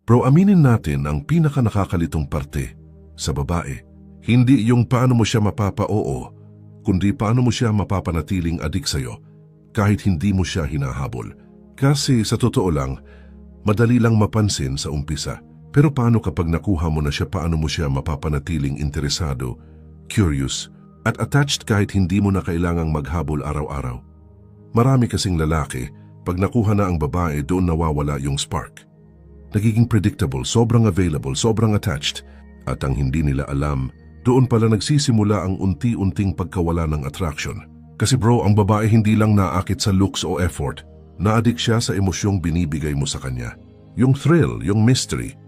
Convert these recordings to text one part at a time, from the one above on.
Bro, aminin natin ang pinaka nakakalitong parte sa babae. Hindi yung paano mo siya mapapa-oo, kundi paano mo siya mapapanatiling adik sa'yo kahit hindi mo siya hinahabol. Kasi sa totoo lang, madali lang mapansin sa umpisa. Pero paano kapag nakuha mo na siya, paano mo siya mapapanatiling interesado, curious, at attached kahit hindi mo na kailangang maghabol araw-araw? Marami kasing lalaki, pag nakuha na ang babae, doon nawawala yung spark. Nagiging predictable, sobrang available, sobrang attached, at ang hindi nila alam, doon pala nagsisimula ang unti-unting pagkawala ng attraction. Kasi bro, ang babae hindi lang naakit sa looks o effort, naadik siya sa emosyong binibigay mo sa kanya. Yung thrill, yung mystery,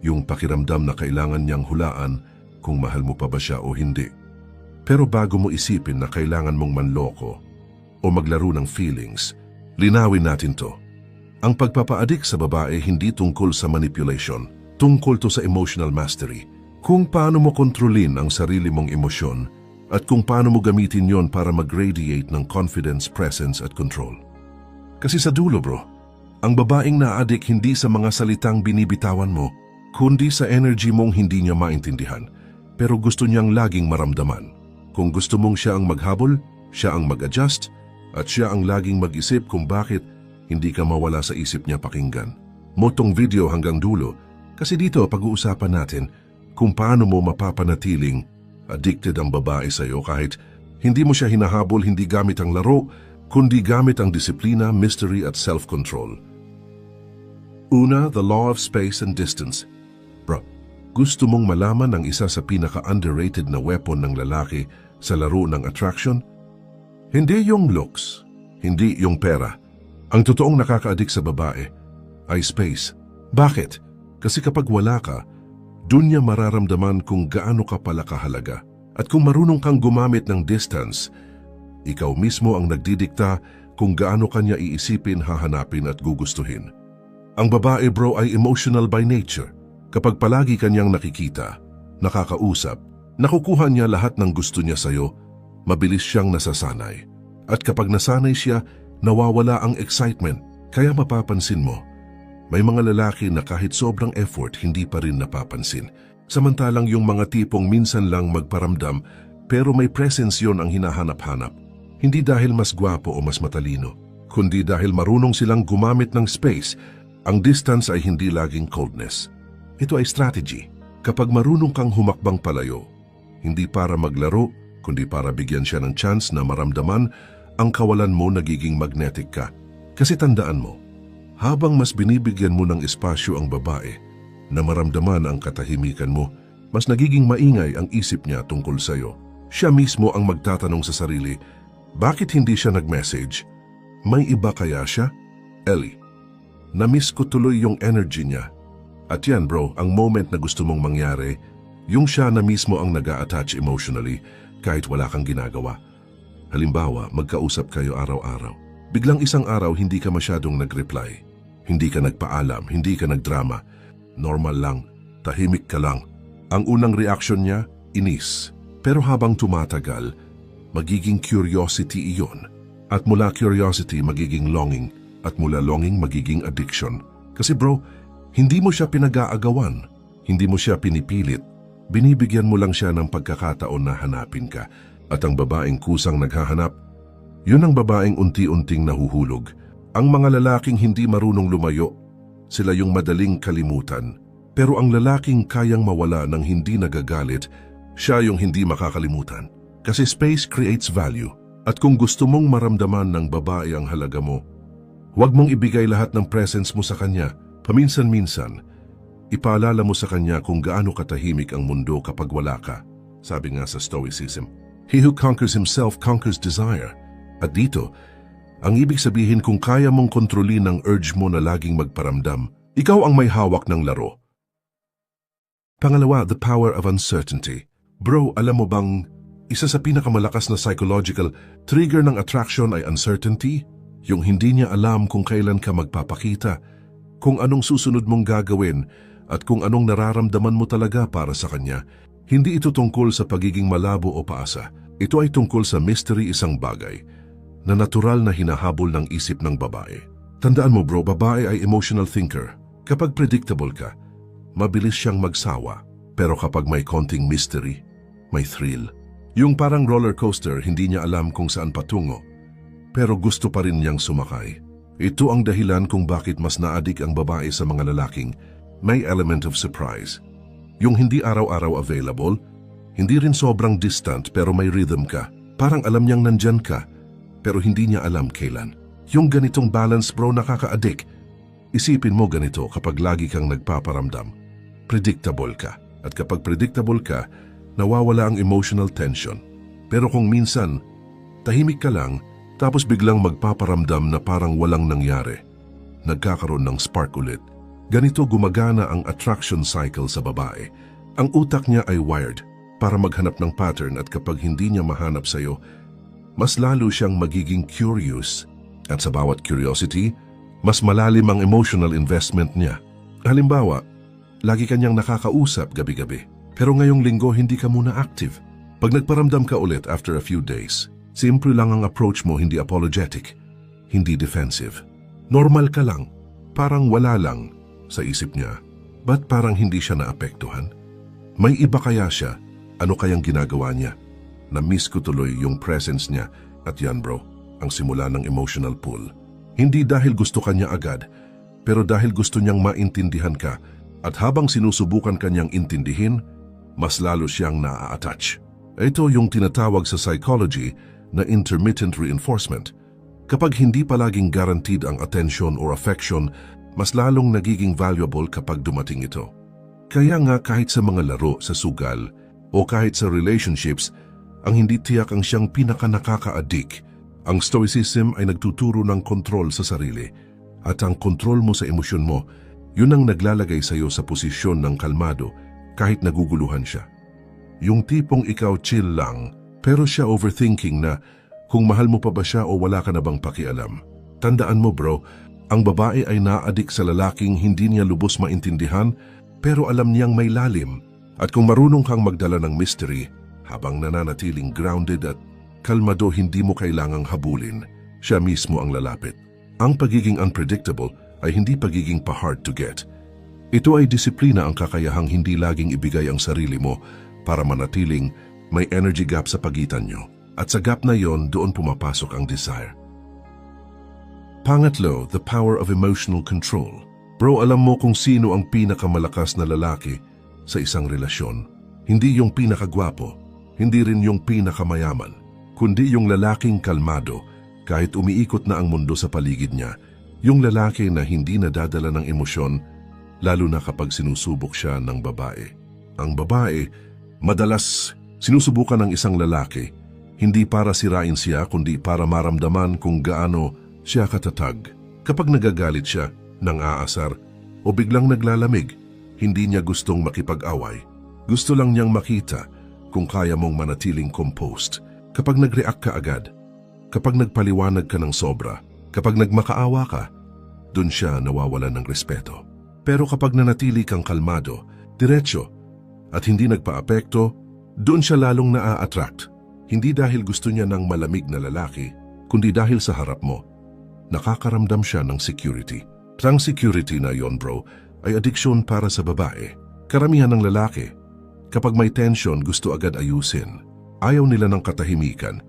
yung pakiramdam na kailangan niyang hulaan kung mahal mo pa ba siya o hindi. Pero bago mo isipin na kailangan mong manloko o maglaro ng feelings, linawin natin to. Ang pagpapaadik sa babae hindi tungkol sa manipulation, tungkol to sa emotional mastery. Kung paano mo kontrolin ang sarili mong emosyon at kung paano mo gamitin yon para mag-radiate ng confidence, presence at control. Kasi sa dulo bro, ang babaeng naadik hindi sa mga salitang binibitawan mo, kundi sa energy mong hindi niya maintindihan, pero gusto niyang laging maramdaman. Kung gusto mong siya ang maghabol, siya ang mag-adjust, at siya ang laging mag-isip kung bakit hindi ka mawala sa isip niya pakinggan. Motong video hanggang dulo, kasi dito pag-uusapan natin kung paano mo mapapanatiling addicted ang babae sa'yo kahit hindi mo siya hinahabol, hindi gamit ang laro, kundi gamit ang disiplina, mystery at self-control. Una, the law of space and distance. Bro, gusto mong malaman ang isa sa pinaka-underrated na weapon ng lalaki sa laro ng attraction? Hindi yung looks, hindi yung pera. Ang totoong nakaka-addict sa babae ay space. Bakit? Kasi kapag wala ka, dun niya mararamdaman kung gaano ka pala kahalaga. At kung marunong kang gumamit ng distance, ikaw mismo ang nagdidikta kung gaano kanya iisipin, hahanapin at gugustuhin. Ang babae bro ay emotional by nature. Kapag palagi kanyang nakikita, nakakausap, nakukuha niya lahat ng gusto niya sa'yo, mabilis siyang nasasanay. At kapag nasanay siya, nawawala ang excitement. Kaya mapapansin mo, may mga lalaki na kahit sobrang effort hindi pa rin napapansin. Samantalang yung mga tipong minsan lang magparamdam pero may presence yon ang hinahanap-hanap. Hindi dahil mas gwapo o mas matalino, kundi dahil marunong silang gumamit ng space. Ang distance ay hindi laging coldness. Ito ay strategy. Kapag marunong kang humakbang palayo, hindi para maglaro, kundi para bigyan siya ng chance na maramdaman ang kawalan mo, nagiging magnetic ka. Kasi tandaan mo, habang mas binibigyan mo ng espasyo ang babae na maramdaman ang katahimikan mo, mas nagiging maingay ang isip niya tungkol sa'yo. Siya mismo ang magtatanong sa sarili, bakit hindi siya nag-message? May iba kaya siya? Ellie, na-miss ko tuloy yung energy niya. At yan bro, ang moment na gusto mong mangyari, yung siya na mismo ang nag-a-attach emotionally kahit wala kang ginagawa. Halimbawa, magkausap kayo araw-araw. Biglang isang araw hindi ka masyadong nag-reply. Hindi ka nagpaalam, hindi ka nagdrama. Normal lang, tahimik ka lang. Ang unang reaksyon niya, inis. Pero habang tumatagal, magiging curiosity iyon. At mula curiosity, magiging longing. At mula longing, magiging addiction. Kasi bro, hindi mo siya pinag-aagawan. Hindi mo siya pinipilit. Binibigyan mo lang siya ng pagkakataon na hanapin ka. At ang babaeng kusang naghahanap, yun ang babaeng unti-unting nahuhulog. Ang mga lalaking hindi marunong lumayo, sila yung madaling kalimutan. Pero ang lalaking kayang mawala ng hindi nagagalit, siya yung hindi makakalimutan. Kasi space creates value. At kung gusto mong maramdaman ng babae ang halaga mo, huwag mong ibigay lahat ng presence mo sa kanya. Paminsan-minsan, ipaalala mo sa kanya kung gaano katahimik ang mundo kapag wala ka. Sabi nga sa Stoicism, he who conquers himself conquers desire. At dito, ang ibig sabihin kung kaya mong kontrolin ang urge mo na laging magparamdam, ikaw ang may hawak ng laro. Pangalawa, the power of uncertainty. Bro, alam mo bang isa sa pinakamalakas na psychological trigger ng attraction ay uncertainty? Yung hindi niya alam kung kailan ka magpapakita, kung anong susunod mong gagawin at kung anong nararamdaman mo talaga para sa kanya. Hindi ito tungkol sa pagiging malabo o paasa. Ito ay tungkol sa mystery, isang bagay na natural na hinahabol ng isip ng babae. Tandaan mo bro, babae ay emotional thinker. Kapag predictable ka, mabilis siyang magsawa. Pero kapag may konting mystery, may thrill. Yung parang roller coaster, hindi niya alam kung saan patungo, pero gusto pa rin niyang sumakay. Ito ang dahilan kung bakit mas naadik ang babae sa mga lalaking may element of surprise. Yung hindi araw-araw available, hindi rin sobrang distant pero may rhythm ka. Parang alam niyang nandyan ka, pero hindi niya alam kailan. Yung ganitong balance bro, nakaka-addict. Isipin mo ganito, kapag lagi kang nagpaparamdam, predictable ka. At kapag predictable ka, nawawala ang emotional tension. Pero kung minsan, tahimik ka lang, tapos biglang magpaparamdam na parang walang nangyari, nagkakaroon ng spark ulit. Ganito gumagana ang attraction cycle sa babae. Ang utak niya ay wired para maghanap ng pattern, at kapag hindi niya mahanap sa'yo, mas lalo siyang magiging curious. At sa bawat curiosity, mas malalim ang emotional investment niya. Halimbawa, lagi kanyang nakakausap gabi-gabi, pero ngayong linggo hindi ka muna active. Pag nagparamdam ka ulit after a few days, simple lang ang approach mo, hindi apologetic, hindi defensive. Normal ka lang, parang wala lang sa isip niya. Ba't parang hindi siya naapektuhan? May iba kaya siya? Ano kayang ginagawa niya? Na-miss ko tuloy yung presence niya. At yan bro, ang simula ng emotional pull. Hindi dahil gusto kanya agad, pero dahil gusto niyang maintindihan ka. At habang sinusubukan kanyang intindihin, mas lalo siyang naa-attach. Ito yung tinatawag sa psychology na intermittent reinforcement. Kapag hindi palaging guaranteed ang attention or affection, mas lalong nagiging valuable kapag dumating ito. Kaya nga kahit sa mga laro, sa sugal, o kahit sa relationships, ang hindi tiyak ang siyang pinaka-nakaka-addict. Ang stoicism ay nagtuturo ng kontrol sa sarili, at ang kontrol mo sa emosyon mo, yun ang naglalagay sa iyo sa posisyon ng kalmado kahit naguguluhan siya. Yung tipong ikaw chill lang, pero siya overthinking na kung mahal mo pa ba siya o wala ka na bang pakialam. Tandaan mo bro, ang babae ay naadik sa lalaking hindi niya lubos maintindihan, pero alam niyang may lalim. At kung marunong kang magdala ng mystery, habang nananatiling grounded at kalmado, hindi mo kailangang habulin. Siya mismo ang lalapit. Ang pagiging unpredictable ay hindi pagiging pa-hard to get. Ito ay disiplina, ang kakayahang hindi laging ibigay ang sarili mo para manatiling may energy gap sa pagitan nyo. At sa gap na yon, doon pumapasok ang desire. Pangatlo, the power of emotional control. Bro, alam mo kung sino ang pinakamalakas na lalaki sa isang relasyon? Hindi yung pinakagwapo, hindi rin yung pinakamayaman, kundi yung lalaking kalmado kahit umiikot na ang mundo sa paligid niya. Yung lalaki na hindi nadadala ng emosyon, lalo na kapag sinusubok siya ng babae. Ang babae, madalas sinusubukan ng isang lalaki, hindi para sirain siya, kundi para maramdaman kung gaano siya katatag. Kapag nagagalit siya, nang aasar, o biglang naglalamig, hindi niya gustong makipag-away. Gusto lang niyang makita kung kaya mong manatiling composed. Kapag nag-react ka agad, kapag nagpaliwanag ka ng sobra, kapag nagmakaawa ka, dun siya nawawalan ng respeto. Pero kapag nanatili kang kalmado, diretso, at hindi nagpa-apekto, dun siya lalong naa-attract. Hindi dahil gusto niya ng malamig na lalaki, kundi dahil sa harap mo, nakakaramdam siya ng security. Ang security na yon bro, ay addiction para sa babae. Karamihan ng lalaki, kapag may tension, gusto agad ayusin. Ayaw nila ng katahimikan,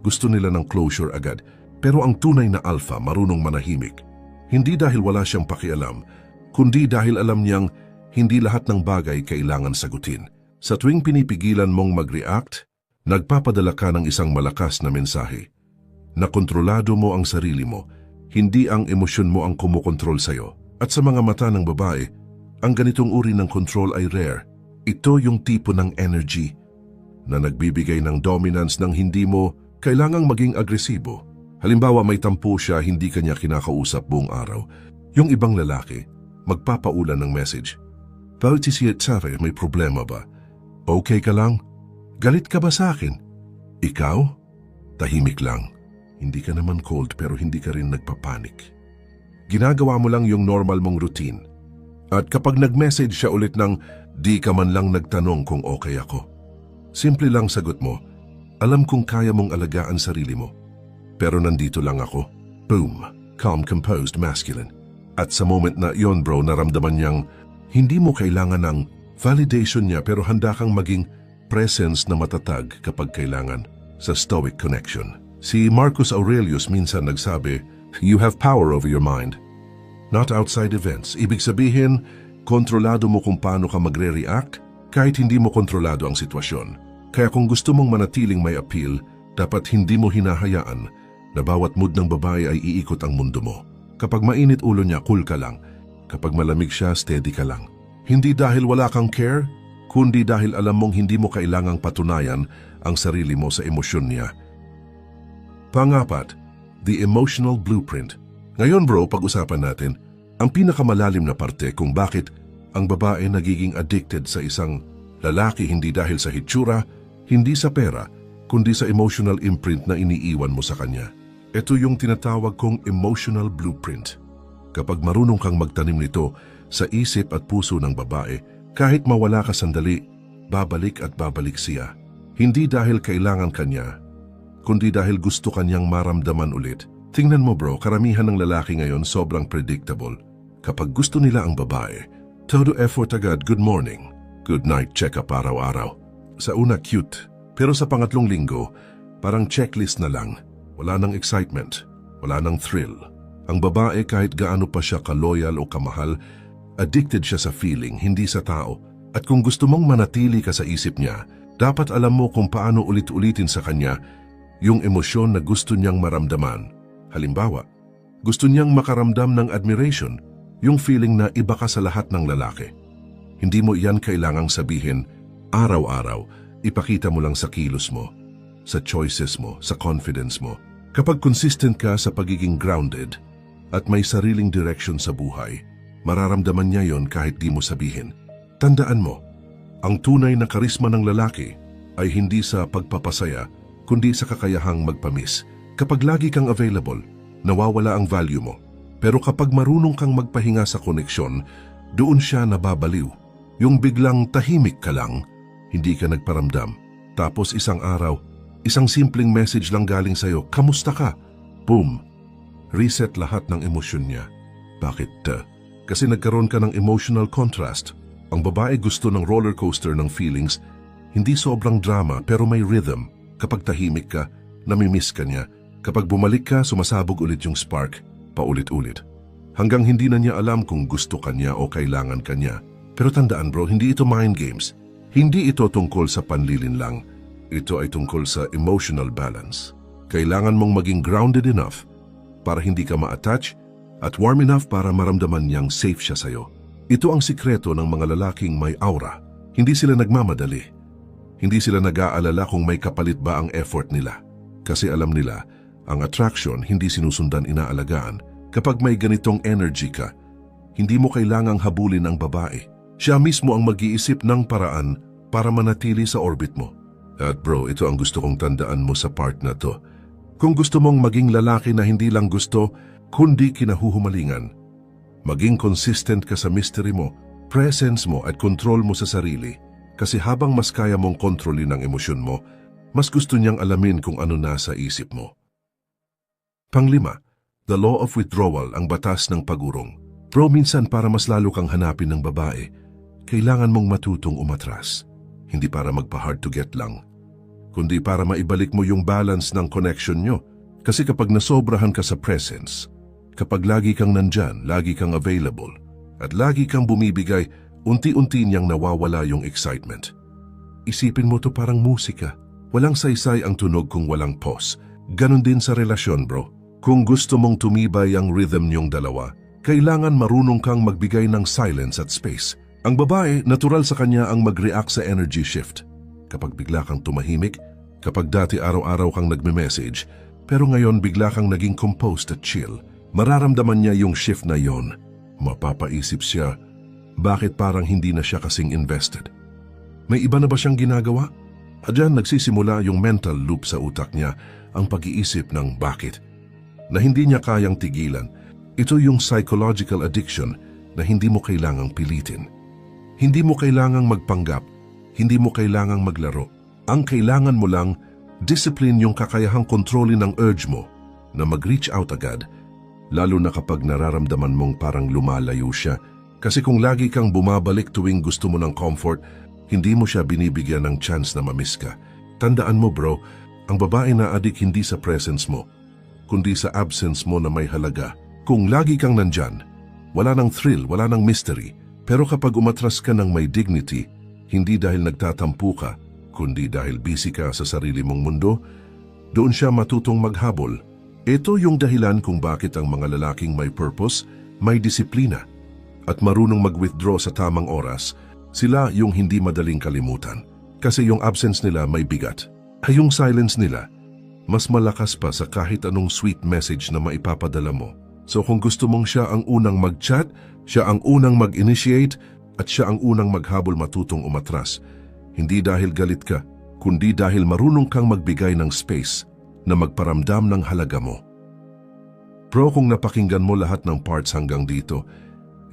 gusto nila ng closure agad. Pero ang tunay na alpha marunong manahimik. Hindi dahil wala siyang pakialam, kundi dahil alam niyang hindi lahat ng bagay kailangan sagutin. Sa tuwing pinipigilan mong mag-react, nagpapadala ka ng isang malakas na mensahe. Nakontrolado mo ang sarili mo, hindi ang emosyon mo ang kumukontrol sa'yo. At sa mga mata ng babae, ang ganitong uri ng control ay rare. Ito yung tipo ng energy na nagbibigay ng dominance ng hindi mo kailangang maging agresibo. Halimbawa, may tampo siya, hindi kanya kinakausap buong araw. Yung ibang lalaki, magpapaulan ng message. Bakit si Tsare, may problema ba? Okay ka lang? Galit ka ba sa akin? Ikaw? Tahimik lang. Hindi ka naman cold pero hindi ka rin nagpapanik. Ginagawa mo lang yung normal mong routine. At kapag nag-message siya ulit ng di ka man lang nagtanong kung okay ako, simple lang sagot mo, alam kong kaya mong alagaan sarili mo. Pero nandito lang ako. Boom. Calm, composed, masculine. At sa moment na iyon bro, naramdaman niyang hindi mo kailangan ng validation niya pero handa kang maging presence na matatag kapag kailangan sa stoic connection. Si Marcus Aurelius minsan nagsabi, "You have power over your mind, not outside events." Ibig sabihin, kontrolado mo kung paano ka magre-react kahit hindi mo kontrolado ang sitwasyon. Kaya kung gusto mong manatiling may appeal, dapat hindi mo hinahayaan na bawat mood ng babae ay iikot ang mundo mo. Kapag mainit ulo niya, cool ka lang. Kapag malamig siya, steady ka lang. Hindi dahil wala kang care, kundi dahil alam mong hindi mo kailangang patunayan ang sarili mo sa emosyon niya. Pangapat, the emotional blueprint. Ngayon bro, pag-usapan natin ang pinakamalalim na parte kung bakit ang babae nagiging addicted sa isang lalaki hindi dahil sa hitsura, hindi sa pera, kundi sa emotional imprint na iniiwan mo sa kanya. Ito yung tinatawag kong emotional blueprint. Kapag marunong kang magtanim nito sa isip at puso ng babae, kahit mawala ka sandali, babalik at babalik siya. Hindi dahil kailangan kanya, kundi dahil gusto kanyang maramdaman ulit. Tingnan mo bro, karamihan ng lalaki ngayon sobrang predictable. Kapag gusto nila ang babae, todo effort agad, good morning, good night check-up araw-araw. Sa una cute, pero sa pangatlong linggo, parang checklist na lang. Wala nang excitement, wala nang thrill. Ang babae kahit gaano pa siya kaloyal o kamahal, addicted siya sa feeling, hindi sa tao. At kung gusto mong manatili ka sa isip niya, dapat alam mo kung paano ulit-ulitin sa kanya yung emosyon na gusto niyang maramdaman. Halimbawa, gusto niyang makaramdam ng admiration, yung feeling na iba ka sa lahat ng lalaki. Hindi mo iyan kailangang sabihin araw-araw, ipakita mo lang sa kilos mo, sa choices mo, sa confidence mo. Kapag consistent ka sa pagiging grounded at may sariling direction sa buhay, mararamdaman niya yon kahit di mo sabihin. Tandaan mo, ang tunay na karisma ng lalaki ay hindi sa pagpapasaya, kundi sa kakayahang magpamiss. Kapag lagi kang available, nawawala ang value mo. Pero kapag marunong kang magpahinga sa koneksyon, doon siya nababaliw. Yung biglang tahimik ka lang, hindi ka nagparamdam. Tapos isang araw, isang simpleng message lang galing sa'yo, kamusta ka? Boom! Reset lahat ng emosyon niya. Bakit? Kasi nagkaroon ka ng emotional contrast. Ang babae gusto ng roller coaster ng feelings, hindi sobrang drama pero may rhythm. Kapag tahimik ka, namimiss ka niya. Kapag bumalik ka, sumasabog ulit yung spark, paulit-ulit. Hanggang hindi na niya alam kung gusto ka niya o kailangan ka niya. Pero tandaan bro, hindi ito mind games. Hindi ito tungkol sa panlilin lang. Ito ay tungkol sa emotional balance. Kailangan mong maging grounded enough para hindi ka ma-attach at warm enough para maramdaman niyang safe siya sa'yo. Ito ang sikreto ng mga lalaking may aura. Hindi sila nagmamadali. Hindi sila nag-aalala kung may kapalit ba ang effort nila. Kasi alam nila, ang attraction hindi sinusundan inaalagaan. Kapag may ganitong energy ka, hindi mo kailangang habulin ang babae. Siya mismo ang mag-iisip ng paraan para manatili sa orbit mo. At bro, ito ang gusto kong tandaan mo sa part na to. Kung gusto mong maging lalaki na hindi lang gusto, kundi kinahuhumalingan, maging consistent ka sa mystery mo, presence mo at control mo sa sarili. Kasi habang mas kaya mong kontrolin ang emosyon mo, mas gusto niyang alamin kung ano nasa isip mo. Panglima, the law of withdrawal, ang batas ng pagurong. Bro, minsan para mas lalo kang hanapin ng babae, kailangan mong matutong umatras. Hindi para magpa-hard to get lang, kundi para maibalik mo yung balance ng connection nyo. Kasi kapag nasobrahan ka sa presence, kapag lagi kang nandyan, lagi kang available, at lagi kang bumibigay, unti-unti niyang nawawala yung excitement. Isipin mo to parang musika. Walang saysay ang tunog kung walang pause. Ganon din sa relasyon bro. Kung gusto mong tumibay ang rhythm niyong dalawa, kailangan marunong kang magbigay ng silence at space. Ang babae, natural sa kanya ang mag-react sa energy shift. Kapag bigla kang tumahimik, kapag dati araw-araw kang nagme-message, pero ngayon bigla kang naging composed at chill, mararamdaman niya yung shift na yon. Mapapaisip siya, bakit parang hindi na siya kasing invested? May iba na ba siyang ginagawa? At dyan nagsisimula yung mental loop sa utak niya, ang pag-iisip ng bakit, na hindi niya kayang tigilan. Ito yung psychological addiction na hindi mo kailangang pilitin. Hindi mo kailangang magpanggap, hindi mo kailangang maglaro. Ang kailangan mo lang, discipline yung kakayahang kontrolin ng urge mo na mag-reach out agad lalo na kapag nararamdaman mong parang lumalayo siya. Kasi kung lagi kang bumabalik tuwing gusto mo ng comfort, hindi mo siya binibigyan ng chance na mamiss ka. Tandaan mo bro, ang babae na adik hindi sa presence mo, kundi sa absence mo na may halaga. Kung lagi kang nandyan, wala nang thrill, wala nang mystery. Pero kapag umatras ka ng may dignity, hindi dahil nagtatampo ka, kundi dahil busy ka sa sarili mong mundo, doon siya matutong maghabol. Ito yung dahilan kung bakit ang mga lalaking may purpose, may disiplina, at marunong mag-withdraw sa tamang oras, sila yung hindi madaling kalimutan. Kasi yung absence nila may bigat. Ay yung silence nila, mas malakas pa sa kahit anong sweet message na maipapadala mo. So kung gusto mong siya ang unang mag-chat, siya ang unang mag-initiate, at siya ang unang maghabol matutong umatras, hindi dahil galit ka, kundi dahil marunong kang magbigay ng space na magparamdam ng halaga mo. Bro, kung napakinggan mo lahat ng parts hanggang dito,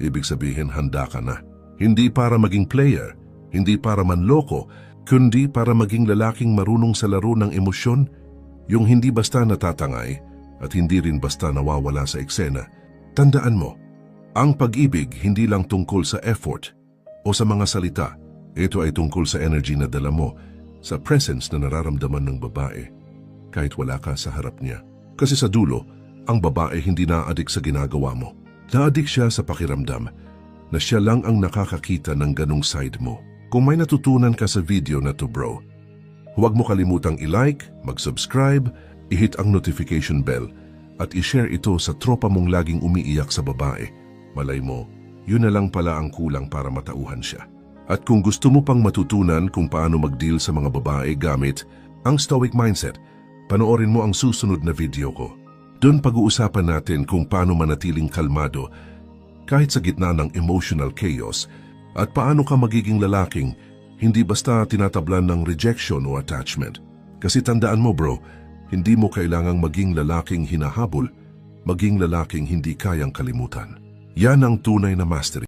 ibig sabihin handa ka na. Hindi para maging player, hindi para manloko, kundi para maging lalaking marunong sa laro ng emosyon, yung hindi basta natatangay at hindi rin basta nawawala sa eksena. Tandaan mo, ang pag-ibig hindi lang tungkol sa effort o sa mga salita. Ito ay tungkol sa energy na dala mo, sa presence na nararamdaman ng babae, kahit wala ka sa harap niya. Kasi sa dulo, ang babae hindi na-addict sa ginagawa mo. Na-addict siya sa pakiramdam na siya lang ang nakakakita ng ganong side mo. Kung may natutunan ka sa video na to bro, huwag mo kalimutang i-like, mag-subscribe, i-hit ang notification bell, at i-share ito sa tropa mong laging umiiyak sa babae. Malay mo, yun na lang pala ang kulang para matauhan siya. At kung gusto mo pang matutunan kung paano mag-deal sa mga babae gamit ang Stoic Mindset, panoorin mo ang susunod na video ko. Doon pag-uusapan natin kung paano manatiling kalmado kahit sa gitna ng emotional chaos at paano ka magiging lalaking hindi basta tinatablan ng rejection o attachment. Kasi tandaan mo bro, hindi mo kailangang maging lalaking hinahabol, maging lalaking hindi kayang kalimutan. Yan ang tunay na mastery.